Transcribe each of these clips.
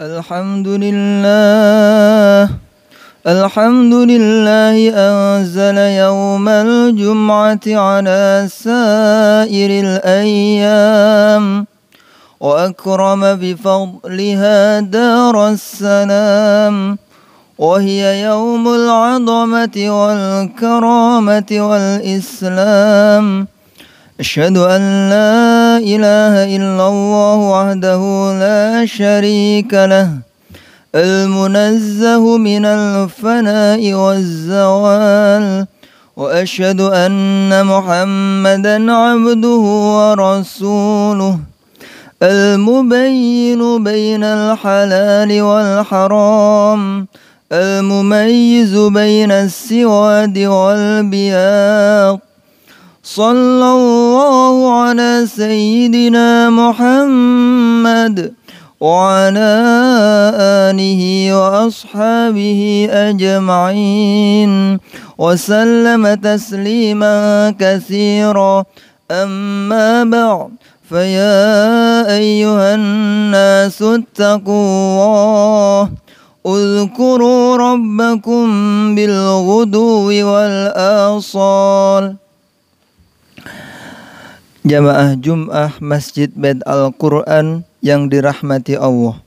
Alhamdulillah, Alhamdulillahi anzala yawmal jum'ati ala sairil ayyam wa akrama bifadliha daras salam wa hiya yawmul 'azamati wal karamati wal islam. Asyhadu an la ilaha illallah wahdahu la syarika lah, al-munazzah minal fana'i waz-zawal, wa asyhadu anna Muhammadan 'abduhu wa rasuluh, al-mubayyinu bainal halali wal haram, al-mumayyizu bainas siwadi wal biyaq. Sallallahu ala sayyidina Muhammad wa ala alihi wa ashabihi ajma'in wa sallama tasliman katsira. Amma ba'd, faya ayyuhan nasu ittaqullah, udhkuru rabbakum bil ghuduwi wal asal. Jamaah Jum'ah Masjid Bait Al-Quran yang dirahmati Allah,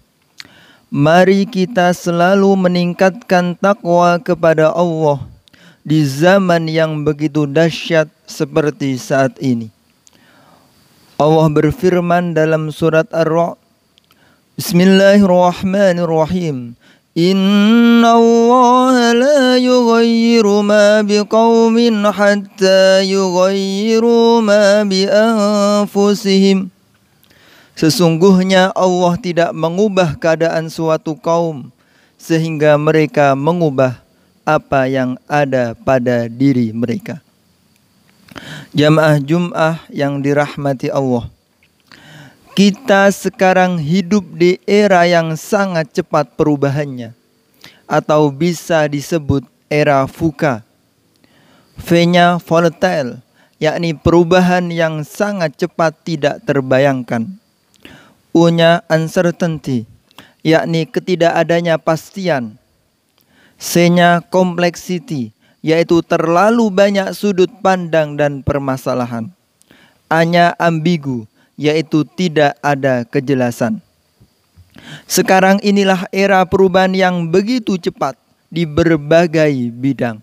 mari kita selalu meningkatkan takwa kepada Allah di zaman yang begitu dahsyat seperti saat ini. Allah berfirman dalam surat Ar-Ra'd, Bismillahirrahmanirrahim. Inna Allah la yughayyiru ma biqaumin hatta yughayyiru ma bi anfusihim. Sesungguhnya Allah tidak mengubah keadaan suatu kaum sehingga mereka mengubah apa yang ada pada diri mereka. Jamaah Jum'ah yang dirahmati Allah, kita sekarang hidup di era yang sangat cepat perubahannya, atau bisa disebut era VUCA. V-nya volatile, yakni perubahan yang sangat cepat tidak terbayangkan. U-nya uncertainty, yakni ketidakadanya pastian. C-nya complexity, yaitu terlalu banyak sudut pandang dan permasalahan. A-nya ambigu, yaitu tidak ada kejelasan. Sekarang inilah era perubahan yang begitu cepat di berbagai bidang.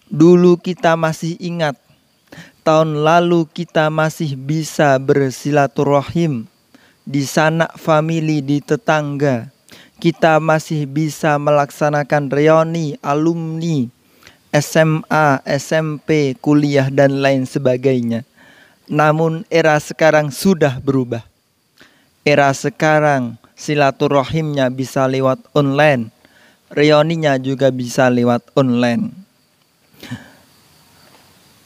Dulu kita masih ingat, tahun lalu kita masih bisa bersilaturahim di sanak famili, di tetangga. Kita masih bisa melaksanakan reuni alumni SMA, SMP, kuliah dan lain sebagainya. Namun era sekarang sudah berubah. Era sekarang silaturahimnya bisa lewat online, reuninya juga bisa lewat online.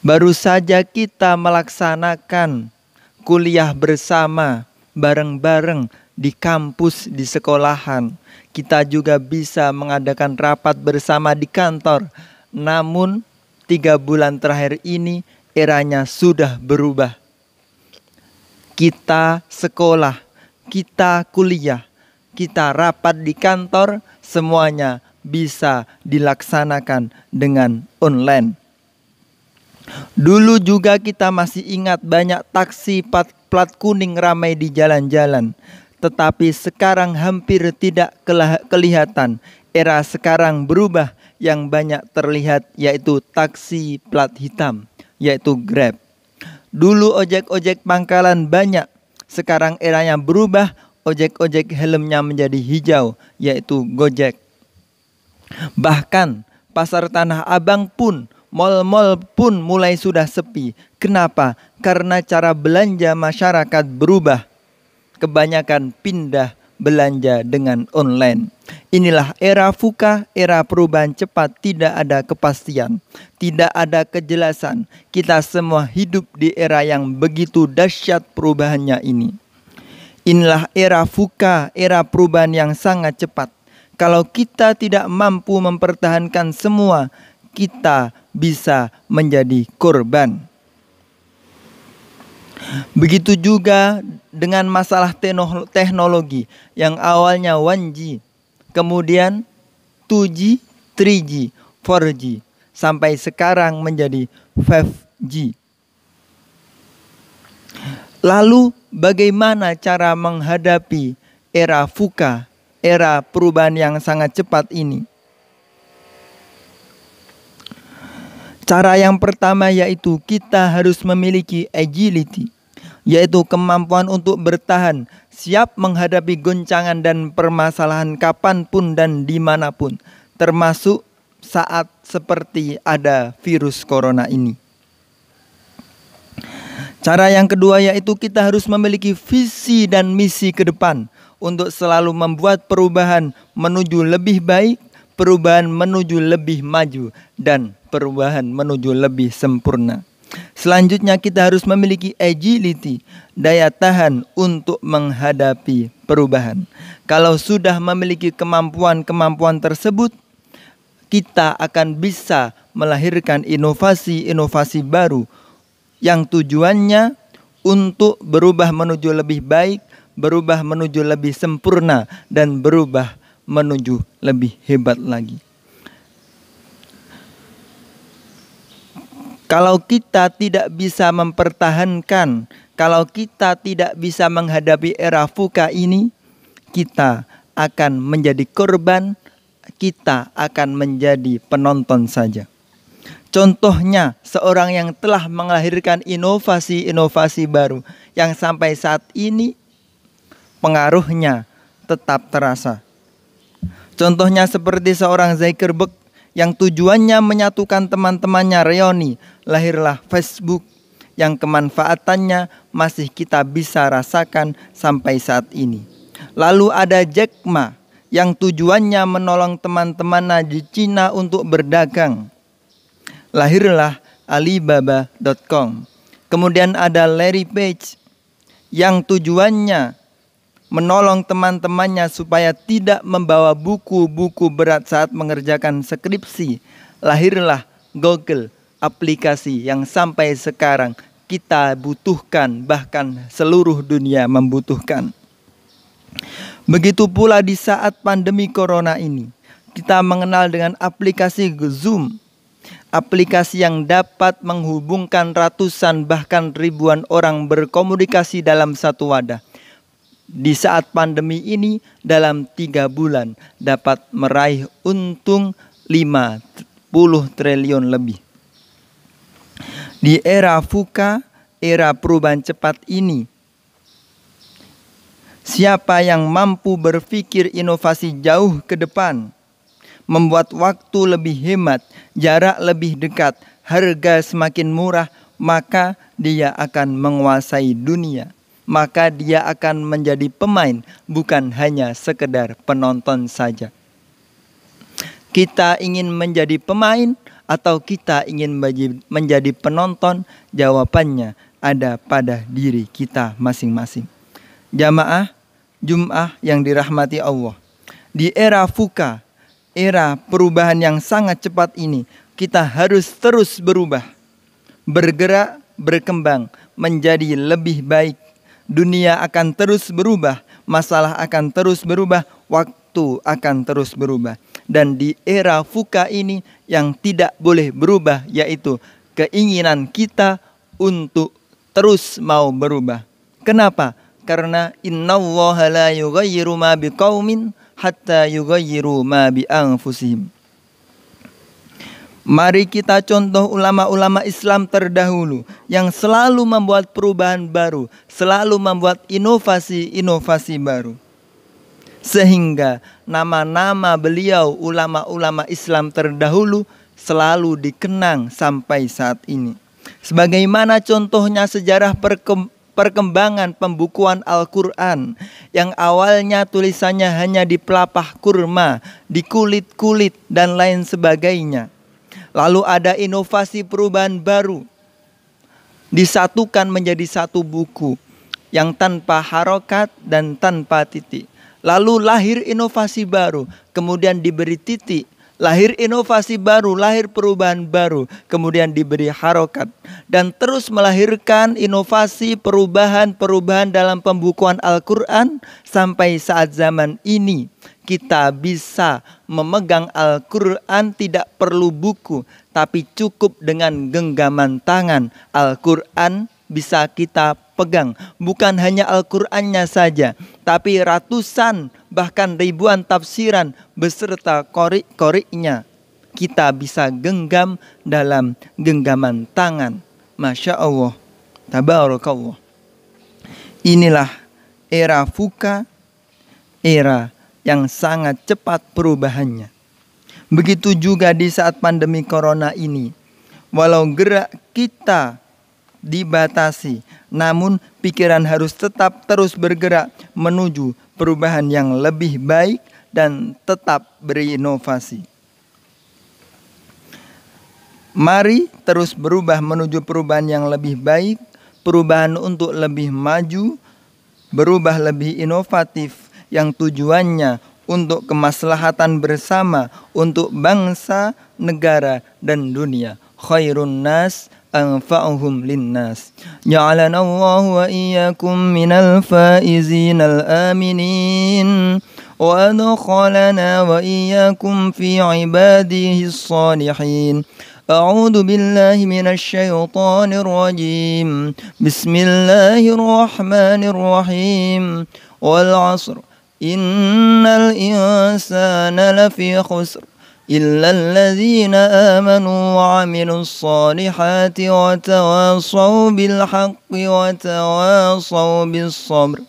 Baru saja kita melaksanakan kuliah bersama bareng-bareng di kampus, di sekolahan. Kita juga bisa mengadakan rapat bersama di kantor. Namun 3 bulan terakhir ini eranya sudah berubah. Kita sekolah, kita kuliah, kita rapat di kantor, semuanya bisa dilaksanakan dengan online. Dulu juga kita masih ingat banyak taksi plat kuning ramai di jalan-jalan. Tetapi sekarang hampir tidak kelihatan. Era sekarang berubah, yang banyak terlihat yaitu taksi plat hitam, yaitu Grab. Dulu ojek-ojek pangkalan banyak, sekarang eranya berubah, ojek-ojek helmnya menjadi hijau, yaitu Gojek. Bahkan pasar Tanah Abang pun, mal-mal pun mulai sudah sepi. Kenapa? Karena cara belanja masyarakat berubah. Kebanyakan pindah belanja dengan online. Inilah era VUCA, era perubahan cepat, tidak ada kepastian, tidak ada kejelasan. Kita semua hidup di era yang begitu dahsyat perubahannya ini. Inilah era VUCA, era perubahan yang sangat cepat. Kalau kita tidak mampu mempertahankan semua, kita bisa menjadi korban. Begitu juga dengan masalah teknologi yang awalnya 1G, kemudian 2G, 3G, 4G, sampai sekarang menjadi 5G. Lalu bagaimana cara menghadapi era VUCA, era perubahan yang sangat cepat ini? Cara yang pertama yaitu kita harus memiliki agility, yaitu kemampuan untuk bertahan, siap menghadapi goncangan dan permasalahan kapanpun dan dimanapun, termasuk saat seperti ada virus corona ini. Cara yang kedua yaitu kita harus memiliki visi dan misi ke depan untuk selalu membuat perubahan menuju lebih baik, perubahan menuju lebih maju, dan perubahan menuju lebih sempurna. Selanjutnya kita harus memiliki agility, daya tahan untuk menghadapi perubahan. Kalau sudah memiliki kemampuan-kemampuan tersebut, kita akan bisa melahirkan inovasi-inovasi baru yang tujuannya untuk berubah menuju lebih baik, berubah menuju lebih sempurna, dan berubah menuju lebih hebat lagi. Kalau kita tidak bisa mempertahankan, kalau kita tidak bisa menghadapi era VUCA ini, kita akan menjadi korban, kita akan menjadi penonton saja. Contohnya seorang yang telah melahirkan inovasi-inovasi baru yang sampai saat ini pengaruhnya tetap terasa. Contohnya seperti seorang Zuckerberg yang tujuannya menyatukan teman-temannya reuni, lahirlah Facebook yang kemanfaatannya masih kita bisa rasakan sampai saat ini. Lalu ada Jack Ma yang tujuannya menolong teman-temannya di Cina untuk berdagang, lahirlah Alibaba.com. Kemudian ada Larry Page yang tujuannya menolong teman-temannya supaya tidak membawa buku-buku berat saat mengerjakan skripsi, lahirlah Google, aplikasi yang sampai sekarang kita butuhkan, bahkan seluruh dunia membutuhkan. Begitu pula di saat pandemi corona ini, kita mengenal dengan aplikasi Zoom, aplikasi yang dapat menghubungkan ratusan bahkan ribuan orang berkomunikasi dalam satu wadah. Di saat pandemi ini dalam 3 bulan dapat meraih untung 50 triliun lebih. Di era VUCA, era perubahan cepat ini, siapa yang mampu berpikir inovasi jauh ke depan, membuat waktu lebih hemat, jarak lebih dekat, harga semakin murah, maka dia akan menguasai dunia. Maka dia akan menjadi pemain, bukan hanya sekedar penonton saja. Kita ingin menjadi pemain atau kita ingin menjadi penonton? Jawabannya ada pada diri kita masing-masing. Jamaah Jum'ah yang dirahmati Allah, di era VUCA, era perubahan yang sangat cepat ini, kita harus terus berubah, bergerak, berkembang, menjadi lebih baik. Dunia akan terus berubah, masalah akan terus berubah, waktu akan terus berubah. Dan di era VUCA ini yang tidak boleh berubah yaitu keinginan kita untuk terus mau berubah. Kenapa? Karena innallaha la yughayyiru ma biqaumin hatta yughayyiru ma bi anfusihim. Mari kita contoh ulama-ulama Islam terdahulu yang selalu membuat perubahan baru, selalu membuat inovasi-inovasi baru. Sehingga nama-nama beliau ulama-ulama Islam terdahulu selalu dikenang sampai saat ini. Sebagaimana contohnya sejarah perkembangan pembukuan Al-Quran yang awalnya tulisannya hanya di pelapah kurma, di kulit-kulit dan lain sebagainya. Lalu ada inovasi perubahan baru, disatukan menjadi satu buku yang tanpa harokat dan tanpa titik. Lalu lahir inovasi baru, kemudian diberi titik, lahir inovasi baru, lahir perubahan baru, kemudian diberi harokat dan terus melahirkan inovasi perubahan dalam pembukuan Al-Quran sampai saat zaman ini. Kita bisa memegang Al-Quran tidak perlu buku, tapi cukup dengan genggaman tangan. Al-Quran bisa kita pegang. Bukan hanya Al-Qur'annya saja, tapi ratusan bahkan ribuan tafsiran beserta qori'-qori'nya kita bisa genggam dalam genggaman tangan. Masya Allah, tabarakallah. Inilah era VUCA, era yang sangat cepat perubahannya. Begitu juga di saat pandemi corona ini. Walau gerak kita dibatasi, namun pikiran harus tetap terus bergerak menuju perubahan yang lebih baik dan tetap berinovasi. Mari terus berubah menuju perubahan yang lebih baik, perubahan untuk lebih maju, berubah lebih inovatif yang tujuannya untuk kemaslahatan bersama, untuk bangsa, negara, dan dunia. Khairun nas anfa'uhum linnas. Ja'alana Allah wa iyyakum minal faizin al-aminin wa adkhalana wa iyyakum fi ibadihi as-salihin. A'udzu billahi minasy syaithanir rajim. Bismillahirrahmanirrahim. Wal 'asr innal insana lafi khusr illa alladzina amanu wa 'amilus solihati wa tawasaw bil haqqi wa tawasaw bis sabr.